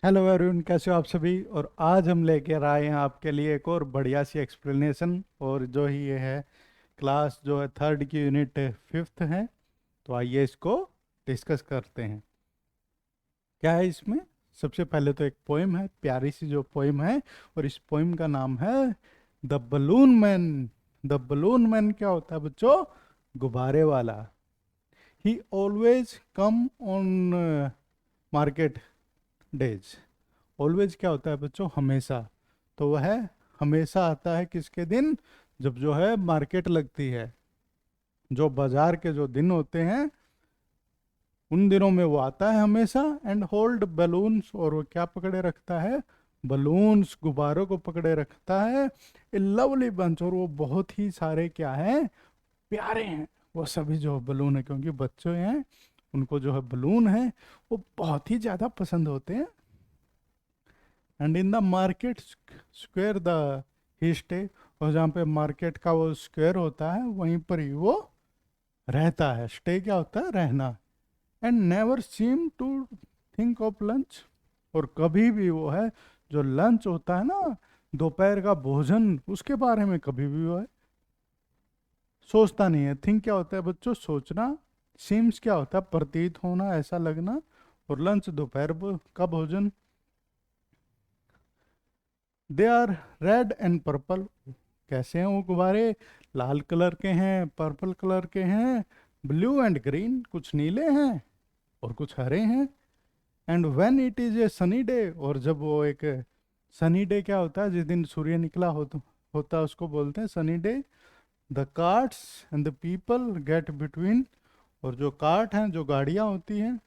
Hello everyone, कैसे हो आप सभी। और आज हम लेकर आए हैं आपके लिए एक और बढ़िया सी एक्सप्लेनेशन। और जो ही ये है क्लास जो है थर्ड की यूनिट फिफ्थ है। तो आइए इसको डिस्कस करते हैं। क्या है इसमें। सबसे पहले तो एक पोइम है, प्यारी सी जो पोइम है। और इस पोइम का नाम है the balloon man. The balloon man क्या होता है बच्चों? गुब्बारे वाला। ही always come on market days. Always क्या होता है बच्चों? हमेशा। तो वह हमेशा आता है किसके दिन? जब जो है मार्केट लगती है, जो बाजार के जो दिन होते हैं उन दिनों में वो आता है हमेशा। एंड होल्ड बलून्स, और वो क्या पकड़े रखता है? बलून्स, गुब्बारों को पकड़े रखता है। ए लवली बंच, और वो बहुत ही सारे क्या है, प्यारे हैं वो सभी जो बलून है, क्योंकि बच्चे हैं उनको जो है बलून है वो बहुत ही ज़्यादा पसंद होते हैं। And in the market square the he stay, और जहाँ पे मार्केट का वो स्क्वायर होता है वहीं पर ही वो रहता है। स्टे क्या होता है? रहना। And never seem to think of lunch, और कभी भी वो है जो लंच होता है ना, दोपहर का भोजन, उसके बारे में कभी भी वो है सोचता नहीं है। थिंक क्या होता है बच्चों? सोचना। सीम्स क्या होता है? प्रतीत होना, ऐसा लगना। और लंच दोपहर का भोजन। They are red and purple. कैसे हैं वो गुब्बारे? लाल कलर के हैं, पर्पल कलर के हैं, ब्लू एंड ग्रीन, कुछ नीले हैं और कुछ हरे हैं। And when it is a sunny day, और जब वो एक सनी डे क्या होता है? जिस दिन सूर्य निकला होता है उसको बोलते हैं sunny day. The carts and the people get between, और जो कार्ट हैं, जो गाड़ियाँ होती हैं,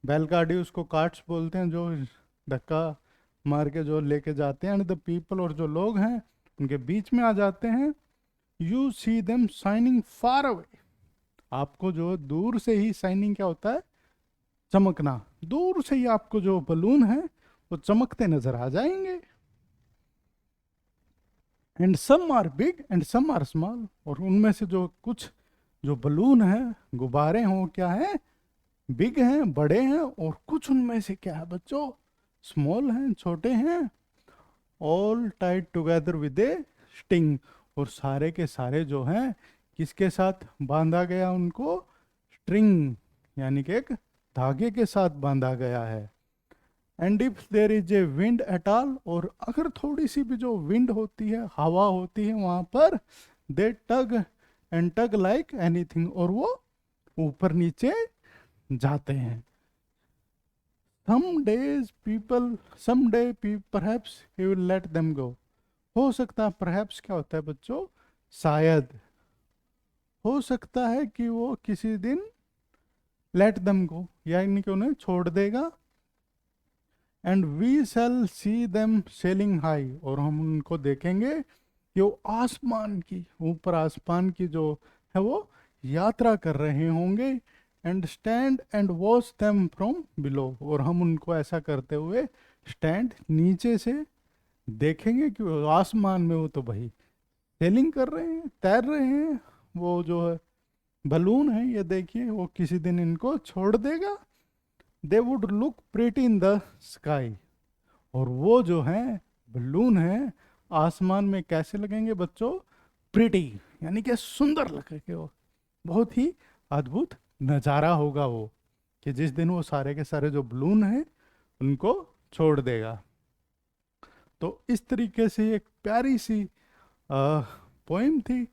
बैलगाड़ी, उसको कार्ट्स बोलते हैं, जो धक्का मार के जो लेके जाते हैं। एंड द पीपल, और जो लोग हैं उनके बीच में आ जाते हैं। You see them shining far away. आपको जो दूर से ही शाइनिंग क्या होता है? चमकना। दूर से ही आपको जो बलून है वो चमकते नजर आ जाएंगे। And some are big and some are small, और उनमें से जो कुछ जो बलून है, गुब्बारे हैं, वो क्या है? बिग हैं, बड़े हैं। और कुछ उनमें से क्या है बच्चों? स्मॉल हैं, छोटे हैं। All Tide together with A sting, और सारे के सारे जो हैं किसके साथ बांधा गया उनको? स्ट्रिंग, यानी कि एक धागे के साथ बांधा गया है। And if there is a wind at all, और अगर थोड़ी सी भी जो विंड होती है, हवा होती है वहां पर, they tug and tug like anything, और वो ऊपर नीचे जाते हैं। Some day perhaps he will let them go. हो सकता है, परहैप्स क्या होता है बच्चों? शायद। हो सकता है कि वो किसी दिन लेट देम गो, यानी कि उन्हें छोड़ देगा। And we shall see them sailing high, और हम उनको देखेंगे कि वो आसमान की, ऊपर आसमान की जो है वो यात्रा कर रहे होंगे। And stand and watch them from below, और हम उनको ऐसा करते हुए स्टैंड, नीचे से देखेंगे कि वो आसमान में वो तो भाई सेलिंग कर रहे हैं, तैर रहे हैं। वो जो है बलून है, ये देखिए, वो किसी दिन इनको छोड़ देगा। They would look pretty in the sky, और वो जो है बलून है आसमान में कैसे लगेंगे बच्चों? प्रिटी, यानी कि सुंदर लगेंगे वो। बहुत ही अद्भुत नज़ारा होगा वो, कि जिस दिन वो सारे के सारे जो बलून हैं उनको छोड़ देगा। तो इस तरीके से एक प्यारी सी पोइम थी।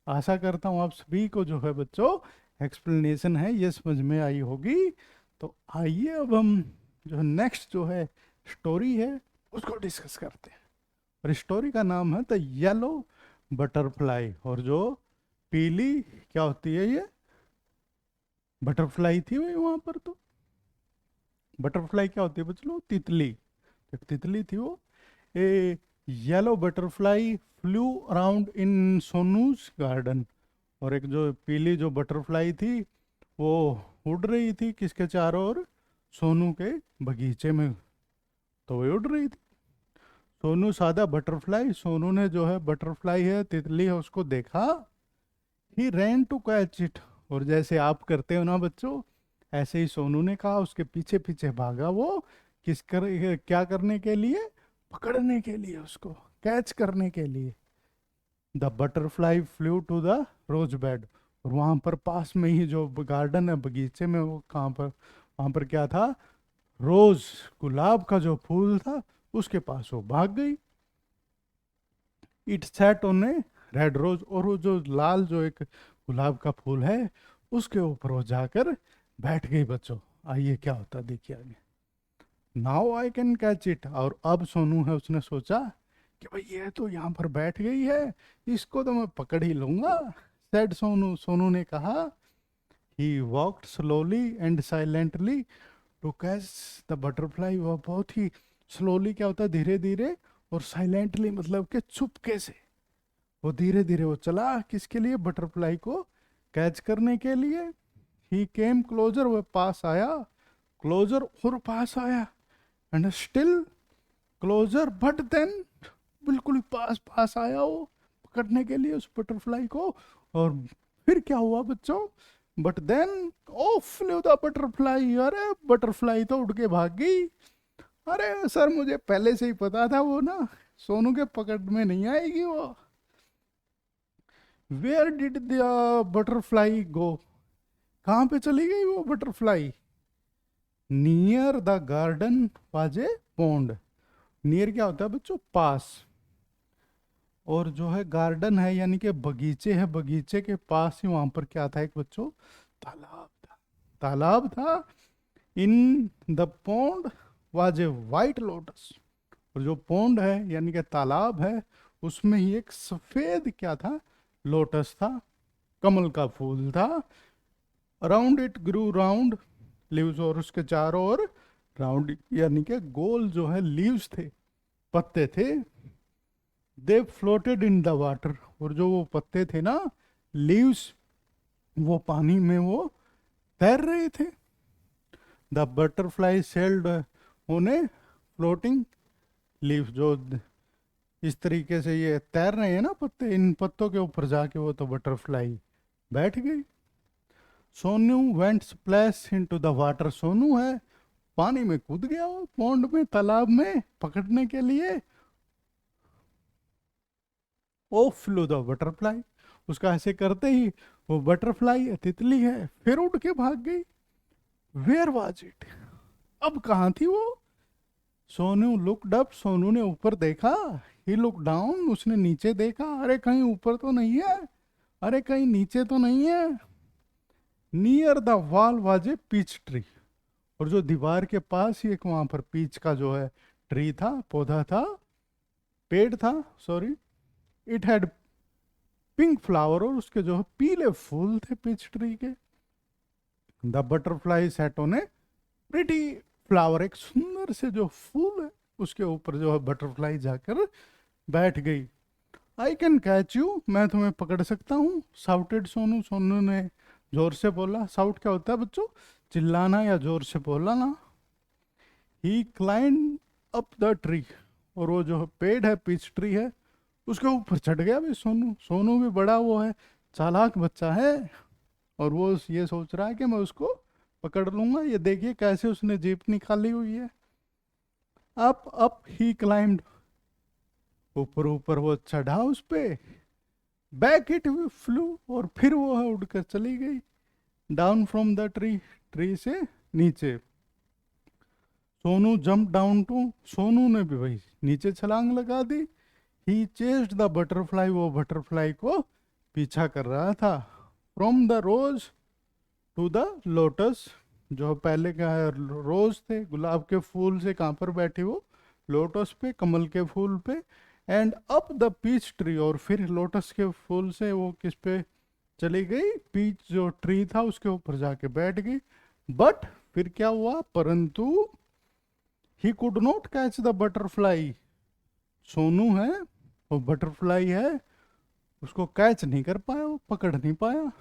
आशा करता हूँ आप सभी को जो है बच्चों एक्सप्लेनेशन है ये समझ में आई होगी। तो आइए अब हम जो नेक्स्ट जो है स्टोरी है उसको डिस्कस करते हैं। और स्टोरी का नाम है द येलो बटरफ्लाई। और जो पीली क्या होती है ये? बटरफ्लाई थी वही वहां पर तो। बटरफ्लाई क्या होती है बच्चों? तितली। एक तितली थी वो। A yellow butterfly flew around in Sonu's garden. और एक जो पीली जो बटरफ्लाई थी वो उड़ रही थी किसके चारों ओर? सोनू के बगीचे में। तो वो उड़ रही थी। सोनू सादा बटरफ्लाई, सोनू ने जो है बटरफ्लाई है, तितली है, उसको देखा। ही रैन टू कैच इट, और जैसे आप करते हो ना बच्चों, ऐसे ही सोनू ने कहा, उसके पीछे पीछे भागा वो क्या करने के लिए? पकड़ने के लिए, उसको कैच करने के लिए। The butterfly flew to the rose bed. और वहां पर पास में ही जो गार्डन है, बगीचे में, वो कहाँ पर, वहां पर क्या था? रोज, गुलाब का जो फूल था, उसके पास वो भाग गई। It sat on a red rose. और वो जो लाल, जो एक गुलाब का फूल है, उसके ऊपर वो जाकर बैठ गई बच्चों। आइए क्या होता देखिए आगे। Now I can catch it. और अब सोनू है, उसने सोचा कि भाई ये तो यहाँ पर बैठ गई है, इसको तो मैं पकड़ ही लूंगा। सेड सोनू। सोनू ने कहा, he walked slowly and silently to catch the butterfly. वह बहुत ही स्लोली, क्या होता है, धीरे धीरे, और साइलेंटली मतलब कि चुपके से, वो धीरे धीरे वो चला, किसके लिए? बटरफ्लाई को कैच करने के लिए। He came closer. वह पास आया, क्लोजर, और पास आया, and still closer, but then, बिल्कुल ही पास पास आया वो पकड़ने के लिए उस बटरफ्लाई को। और फिर क्या हुआ बच्चों? But then off flew the butterfly. अरे बटरफ्लाई तो उड़ के भाग गई। अरे सर, मुझे पहले से ही पता था वो ना सोनू के पकड़ में नहीं आएगी वो। वेयर डिड द बटरफ्लाई गो? कहाँ पे चली गई वो butterfly? Near the garden was a pond. Near क्या होता है बच्चों? पास। और जो है गार्डन है, यानी कि बगीचे है, बगीचे के पास ही वहां पर क्या था एक बच्चों? तालाब था। तालाब था। In the pond was a white lotus. और जो पॉन्ड है, यानी कि तालाब है, उसमें ही एक सफेद क्या था? लोटस था, कमल का फूल था। Around it grew round leaves. और उसके चारों ओर राउंड, यानी कि गोल जो है लीव्स थे, पत्ते थे। दे फ्लोटेड इन द वाटर। और जो वो पत्ते थे ना, लीव्स, वो पानी में वो तैर रहे थे। The butterfly sailed on a floating leaves. जो इस तरीके से ये तैर रहे हैं ना पत्ते, इन पत्तों के ऊपर जाके वो तो बटरफ्लाई बैठ गई। Sonu went splash into the water. Sonu है, पानी में कूद गया वो, पौंड में, तालाब में, पकड़ने के लिए। ओ फ्लू द बटरफ्लाई। उसका ऐसे करते ही वो बटरफ्लाई, तितली है, फिर उड़ के भाग गई। Where was it? अब कहाँ थी वो? Sonu looked up. सोनू ने ऊपर देखा। ही लुक डाउन। उसने नीचे देखा। अरे कहीं ऊपर तो नहीं है, अरे कहीं नीचे तो नहीं है। Near the wall was a peach tree. और जो दीवार के पास ही एक वहां पर पीच का जो है ट्री था, पौधा था, पेड़ था, sorry. It had pink flower. और उसके जो है पीले फूल थे पीच ट्री के। The butterfly set on A pretty flower. एक सुंदर से जो फूल है, उसके ऊपर जो है बटरफ्लाई जाकर बैठ गई। I can catch you. मैं तुम्हें पकड़ सकता हूँ। साउटेड सोनू। सोनू ने जोर से बोला। साउट क्या होता है बच्चों? चिल्लाना या जोर से बोलना। ही क्लाइंब अप द ट्री। और वो जो पेड़ है, पीच ट्री है, उसके ऊपर चढ़ गया भाई सोनू। सोनू भी बड़ा वो है, चालाक बच्चा है। और वो ये सोच रहा है कि मैं उसको पकड़ लूंगा। ये देखिए कैसे उसने जीप निकाली हुई है। Up he climb. ऊपर ऊपर वो चढ़ा उस पे। Back it flew. और फिर वो है उड़कर चली गई। Down from the tree. Tree से नीचे। Sonu jump down too. Sonu ने भी भाई नीचे छलांग लगा दी। He chased the butterfly. वो बटरफ्लाई को पीछा कर रहा था। From the rose to the lotus. जो पहले क्या है, रोज थे, गुलाब के फूल से, कहाँ पर बैठी वो? लोटस पे, कमल के फूल पे। And up the peach tree. और फिर लोटस के फूल से वो किस पे चली गई? पीच जो ट्री था उसके ऊपर जाके बैठ गई। बट फिर क्या हुआ? परंतु he could not catch the butterfly. Sonu है, वो बटरफ्लाई है, उसको कैच नहीं कर पाया, वो पकड़ नहीं पाया।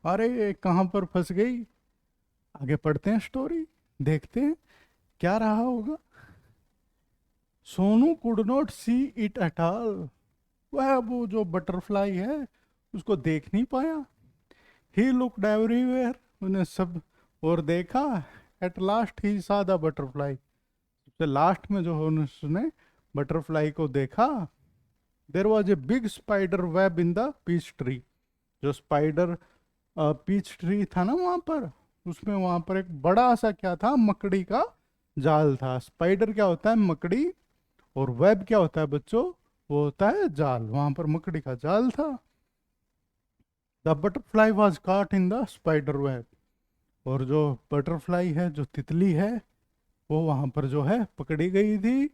अरे कहाँ पर फंस गई? आगे पढ़ते हैं स्टोरी, देखते हैं क्या रहा होगा। Sonu could not see it at all. वह वो जो बटरफ्लाई है उसको देख नहीं पाया। He looked everywhere. उन्हें सब और देखा। एट लास्ट ही सा द बटरफ्लाई, सबसे लास्ट में जो है उसने बटरफ्लाई को देखा। There was a big spider web in the peach tree, जो स्पाइडर पीच ट्री था ना वहां पर, उसमें वहां पर एक बड़ा सा क्या था, मकड़ी का जाल था। स्पाइडर क्या होता है, मकड़ी, और वेब क्या होता है बच्चों, वो होता है जाल। वहां पर मकड़ी का जाल था। The butterfly was caught in the spider web, और जो बटरफ्लाई है, जो तितली है, वो वहां पर जो है पकड़ी गई थी,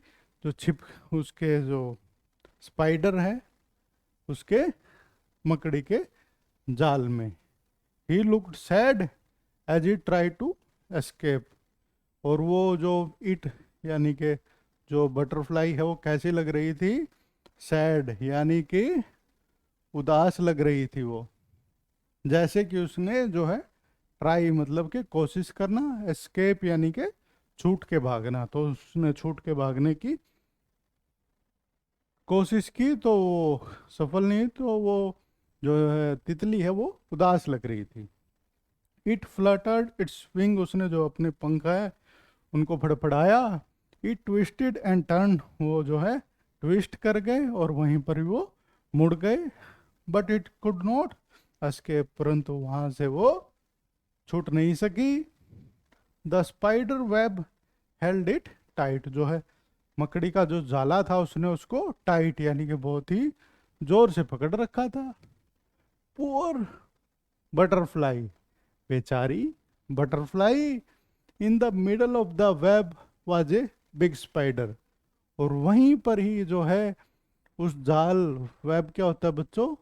जो छिप, उसके जो स्पाइडर है उसके, मकड़ी के जाल में। He looked sad as he try to escape, और वो जो इट यानी कि जो बटरफ्लाई है वो कैसी लग रही थी, सैड यानी कि उदास लग रही थी वो, जैसे कि उसने जो है ट्राई मतलब कि कोशिश करना, एस्केप यानी कि छूट के भागना, तो उसने छूट के भागने की कोशिश की तो वो सफल नहीं, तो वो जो है तितली है वो उदास लग रही थी। इट फ्लटर्ड इट्स विंग, उसने जो अपने पंख है उनको फड़फड़ाया। इट ट्विस्टेड एंड टर्न, वो जो है ट्विस्ट कर गए और वहीं पर ही वो मुड़ गए। But it could not escape, परंतु वहां से वो छूट नहीं सकी। The spider web held it tight, जो है मकड़ी का जो जाला था उसने उसको टाइट यानी कि बहुत ही जोर से पकड़ रखा था। पुअर बटरफ्लाई, बेचारी butterfly. In the middle of the web was a big spider, और वहीं पर ही जो है उस जाल, वेब क्या होता है बच्चों,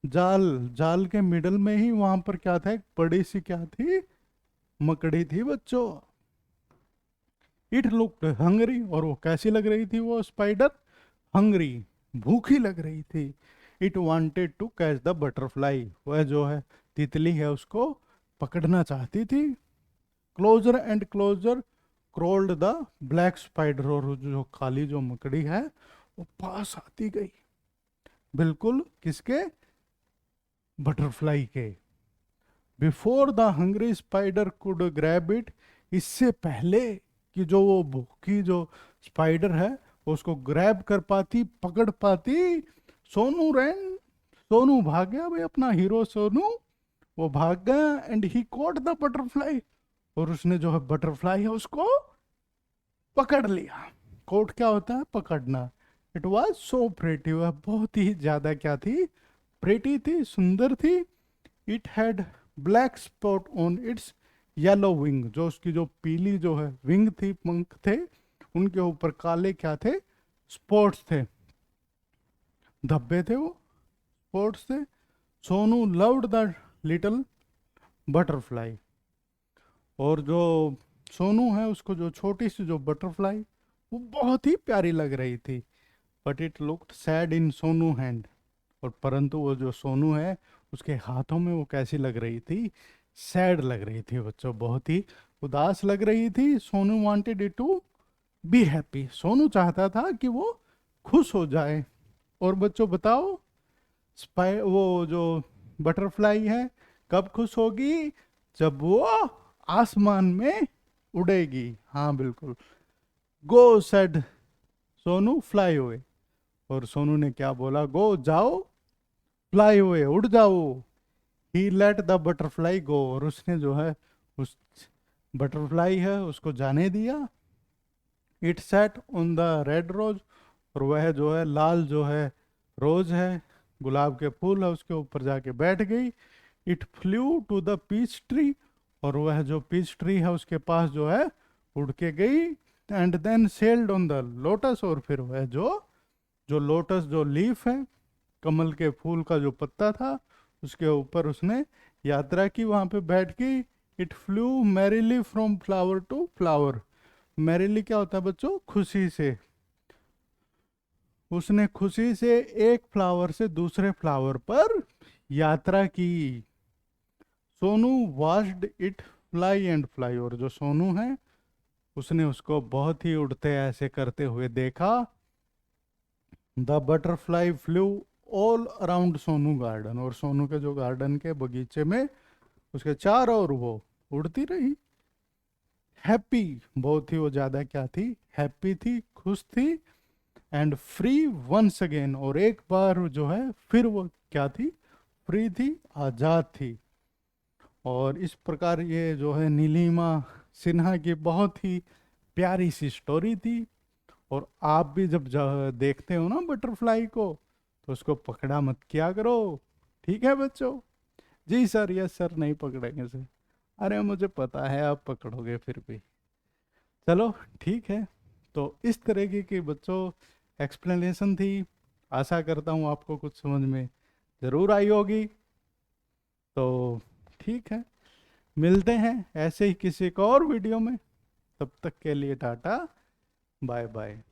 जाल, जाल के मिडल में ही वहां पर क्या था, एक बड़ी सी क्या थी, मकड़ी थी बच्चों। इट लुक्ड हंगरी, और वो कैसी लग रही थी वो स्पाइडर, हंगरी, भूखी लग रही थी। It wanted to catch the butterfly, वह जो है तितली है उसको पकड़ना चाहती थी। Closer and closer crawled the black spider, और जो काली जो मकड़ी है वो पास आती गई, बिल्कुल किसके, बटरफ्लाई के। Before the hungry spider could grab it, इससे पहले कि जो वो भूखी जो स्पाइडर है वो उसको ग्रैब कर पाती, पकड़ पाती, सोनू रैन, सोनू भाग गया भाई, अपना हीरो सोनू वो भाग गया। And he caught the butterfly, और उसने जो है बटरफ्लाई है उसको पकड़ लिया। कोट क्या होता है, पकड़ना। इट वॉज सो प्रेटी, वह बहुत ही ज्यादा क्या थी, प्रेटी थी, सुंदर थी। It had black spot on it's yellow wing, जो उसकी जो पीली जो है विंग थी, पंख थे, उनके ऊपर काले क्या थे, स्पॉट्स थे, धब्बे थे वो, स्पॉट्स थे। Sonu loved the little butterfly, और जो सोनू है उसको जो छोटी सी जो बटरफ्लाई वो बहुत ही प्यारी लग रही थी। But it looked sad in Sonu hand, और परंतु वो जो सोनू है उसके हाथों में वो कैसी लग रही थी, सैड लग रही थी बच्चों, बहुत ही उदास लग रही थी। Sonu wanted it to be happy, Sonu चाहता था कि वो खुश हो जाए। और बच्चों बताओ, स्पाई वो जो बटरफ्लाई है कब खुश होगी, जब वो आसमान में उड़ेगी। हाँ बिल्कुल। गो सेड सोनू फ्लाई हुए, और सोनू ने क्या बोला, गो जाओ, फ्लाई हुए उड़ जाओ। ही लेट द बटरफ्लाई गो, और उसने जो है उस बटरफ्लाई है उसको जाने दिया। It sat on the red rose, और वह जो है लाल जो है रोज है, गुलाब के फूल है, उसके ऊपर जाके बैठ गई। It flew to the peach tree, और वह जो पीच ट्री है उसके पास जो है उड़ के गई। And then settled on the lotus, और फिर वह जो जो लोटस जो लीफ है, कमल के फूल का जो पत्ता था, उसके ऊपर उसने यात्रा की, वहां पे बैठ गई। It flew merrily from flower to flower, merrily क्या होता है बच्चों, खुशी से, उसने खुशी से एक फ्लावर से दूसरे फ्लावर पर यात्रा की। Sonu watched it fly and fly, और जो सोनू है उसने उसको बहुत ही उड़ते ऐसे करते हुए देखा। The butterfly flu all around Sonu garden, और सोनू के जो गार्डन के बगीचे में उसके चारों ओर वो उड़ती रही। हैप्पी, बहुत ही वो ज़्यादा क्या थी, हैप्पी थी, खुश थी, एंड फ्री वंस अगेन, और एक बार जो है फिर वो क्या थी, फ्री थी, आज़ाद थी। और इस प्रकार ये जो है नीलिमा सिन्हा की बहुत ही प्यारी सी स्टोरी थी। और आप भी जब देखते हो ना बटरफ्लाई को, तो उसको पकड़ा मत किया करो, ठीक है बच्चों? जी सर, यस सर, नहीं पकड़ेंगे सर। अरे मुझे पता है आप पकड़ोगे फिर भी। चलो ठीक है। तो इस तरीके की बच्चों एक्सप्लेनेशन थी। आशा करता हूँ आपको कुछ समझ में ज़रूर आई होगी। तो ठीक है, मिलते हैं ऐसे ही किसी एक और वीडियो में। तब तक के लिए टाटा, बाय बाय।